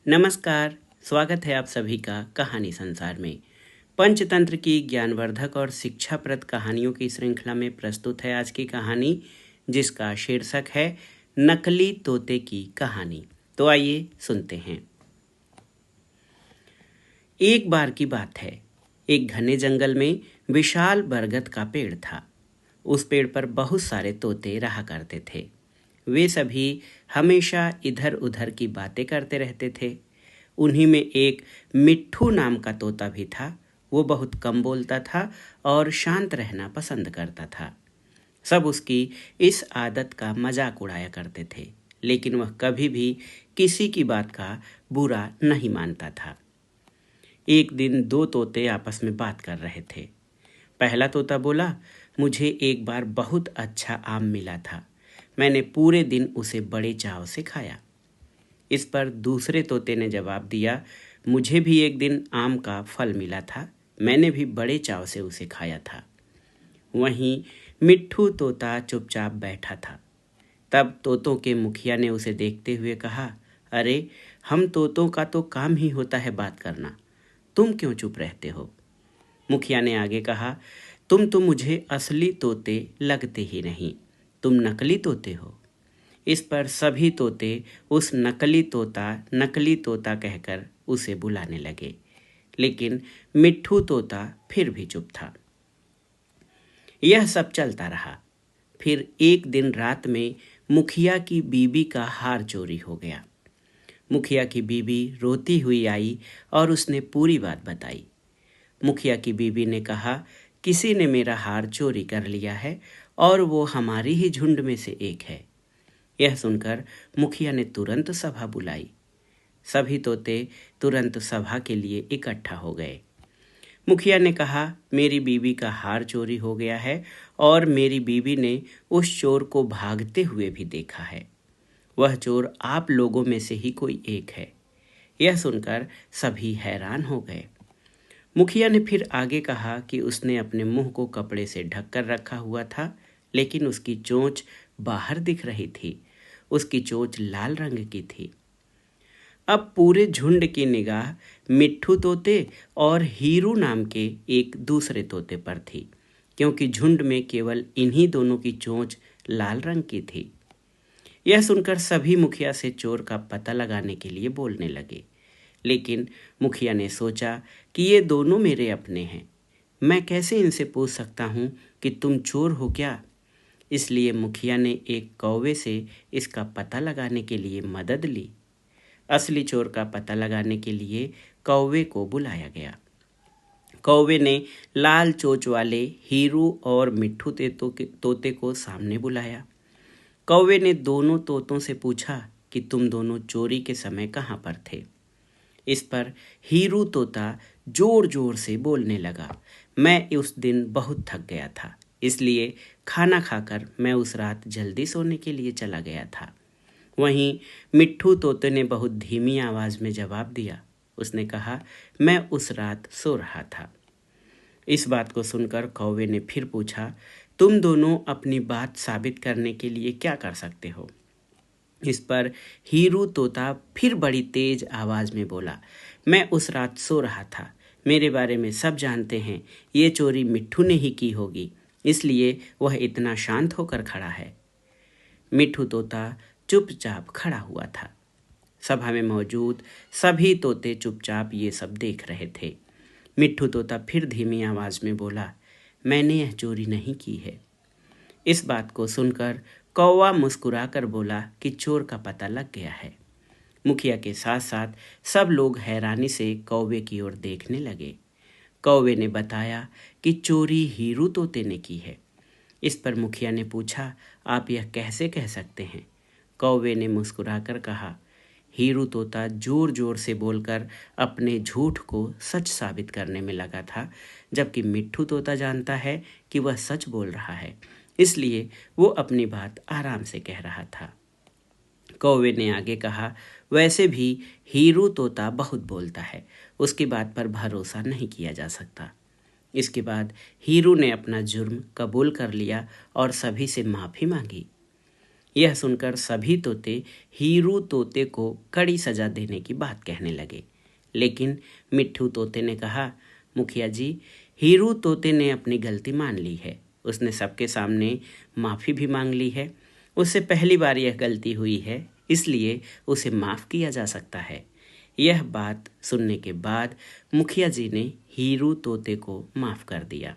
नमस्कार। स्वागत है आप सभी का कहानी संसार में। पंचतंत्र की ज्ञानवर्धक और शिक्षाप्रद कहानियों की श्रृंखला में प्रस्तुत है आज की कहानी, जिसका शीर्षक है नकली तोते की कहानी। तो आइए सुनते हैं। एक बार की बात है, एक घने जंगल में विशाल बरगद का पेड़ था। उस पेड़ पर बहुत सारे तोते रहा करते थे। वे सभी हमेशा इधर उधर की बातें करते रहते थे। उन्हीं में एक मिट्ठू नाम का तोता भी था। वो बहुत कम बोलता था और शांत रहना पसंद करता था। सब उसकी इस आदत का मजाक उड़ाया करते थे, लेकिन वह कभी भी किसी की बात का बुरा नहीं मानता था। एक दिन दो तोते आपस में बात कर रहे थे। पहला तोता बोला, मुझे एक बार बहुत अच्छा आम मिला था। मैंने पूरे दिन उसे बड़े चाव से खाया। इस पर दूसरे तोते ने जवाब दिया, मुझे भी एक दिन आम का फल मिला था। मैंने भी बड़े चाव से उसे खाया था। वहीं मिट्ठू तोता चुपचाप बैठा था। तब तोतों के मुखिया ने उसे देखते हुए कहा, अरे, हम तोतों का तो काम ही होता है बात करना, तुम क्यों चुप रहते हो? मुखिया ने आगे कहा, तुम तो मुझे असली तोते लगते ही नहीं, तुम नकली तोते हो। इस पर सभी तोते उस नकली तोता कहकर उसे बुलाने लगे, लेकिन मिट्ठू तोता फिर भी चुप था। यह सब चलता रहा। फिर एक दिन रात में मुखिया की बीबी का हार चोरी हो गया। मुखिया की बीबी रोती हुई आई और उसने पूरी बात बताई। मुखिया की बीबी ने कहा, किसी ने मेरा हार चोरी कर लिया है और वो हमारी ही झुंड में से एक है। यह सुनकर मुखिया ने तुरंत सभा बुलाई। सभी तोते तुरंत सभा के लिए इकट्ठा हो गए। मुखिया ने कहा, मेरी बीबी का हार चोरी हो गया है और मेरी बीबी ने उस चोर को भागते हुए भी देखा है। वह चोर आप लोगों में से ही कोई एक है। यह सुनकर सभी हैरान हो गए। मुखिया ने फिर आगे कहा कि उसने अपने मुंह को कपड़े से ढक कर रखा हुआ था, लेकिन उसकी चोंच बाहर दिख रही थी। उसकी चोंच लाल रंग की थी। अब पूरे झुंड की निगाह मिट्ठू तोते और हीरू नाम के एक दूसरे तोते पर थी, क्योंकि झुंड में केवल इन्हीं दोनों की चोंच लाल रंग की थी। यह सुनकर सभी मुखिया से चोर का पता लगाने के लिए बोलने लगे, लेकिन मुखिया ने सोचा कि ये दोनों मेरे अपने हैं। मैं कैसे इनसे पूछ सकता हूँ कि तुम चोर हो क्या? इसलिए मुखिया ने एक कौवे से इसका पता लगाने के लिए मदद ली। असली चोर का पता लगाने के लिए कौवे को बुलाया गया। कौवे ने लाल चोंच वाले हीरू और मिट्ठू तोते को सामने बुलाया। कौवे ने दोनों तोतों से पूछा कि तुम दोनों चोरी के समय कहाँ पर थे? इस पर हीरू तोता जोर जोर से बोलने लगा, मैं उस दिन बहुत थक गया था, इसलिए खाना खाकर मैं उस रात जल्दी सोने के लिए चला गया था। वहीं मिट्ठू तोते ने बहुत धीमी आवाज में जवाब दिया। उसने कहा, मैं उस रात सो रहा था। इस बात को सुनकर कौवे ने फिर पूछा, तुम दोनों अपनी बात साबित करने के लिए क्या कर सकते हो? इस पर हीरू तोता फिर बड़ी तेज आवाज में बोला, मैं उस रात सो रहा था। मेरे बारे में सब जानते हैं। ये चोरी मिट्ठू ने ही की होगी, इसलिए वह इतना शांत होकर खड़ा है। मिट्ठू तोता चुपचाप खड़ा हुआ था। सभा में मौजूद सभी तोते चुपचाप ये सब देख रहे थे। मिट्ठू तोता फिर धीमी आवाज में बोला, मैंने यह चोरी नहीं की है। इस बात को सुनकर कौवा मुस्कुराकर बोला कि चोर का पता लग गया है। मुखिया के साथ साथ सब लोग हैरानी से कौवे की ओर देखने लगे। कौवे ने बताया कि चोरी हीरू तोते ने की है। इस पर मुखिया ने पूछा, आप यह कैसे कह सकते हैं? कौवे ने मुस्कुराकर कहा, हीरू तोता जोर जोर से बोलकर अपने झूठ को सच साबित करने में लगा था, जबकि मिट्ठू तोता जानता है कि वह सच बोल रहा है, इसलिए वो अपनी बात आराम से कह रहा था। कौवे ने आगे कहा, वैसे भी हीरू तोता बहुत बोलता है, उसकी बात पर भरोसा नहीं किया जा सकता। इसके बाद हीरू ने अपना जुर्म कबूल कर लिया और सभी से माफ़ी मांगी। यह सुनकर सभी तोते हीरू तोते को कड़ी सजा देने की बात कहने लगे। लेकिन मिट्ठू तोते ने कहा, मुखिया जी, हीरू तोते ने अपनी गलती मान ली है। उसने सबके सामने माफ़ी भी मांग ली है। उससे पहली बार यह गलती हुई है, इसलिए उसे माफ़ किया जा सकता है। यह बात सुनने के बाद मुखिया जी ने हीरू तोते को माफ़ कर दिया।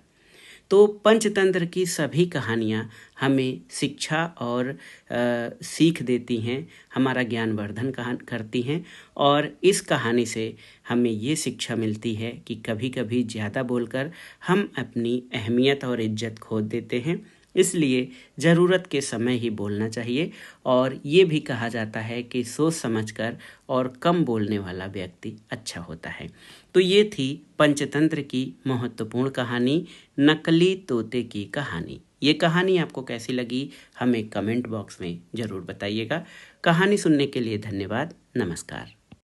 तो पंचतंत्र की सभी कहानियाँ हमें शिक्षा और सीख देती हैं, हमारा ज्ञानवर्धन करती हैं। और इस कहानी से हमें ये शिक्षा मिलती है कि कभी कभी ज़्यादा बोलकर हम अपनी अहमियत और इज्जत खो देते हैं, इसलिए ज़रूरत के समय ही बोलना चाहिए। और ये भी कहा जाता है कि सोच समझकर और कम बोलने वाला व्यक्ति अच्छा होता है। तो ये थी पंचतंत्र की महत्वपूर्ण कहानी, नकली तोते की कहानी। ये कहानी आपको कैसी लगी हमें कमेंट बॉक्स में ज़रूर बताइएगा। कहानी सुनने के लिए धन्यवाद। नमस्कार।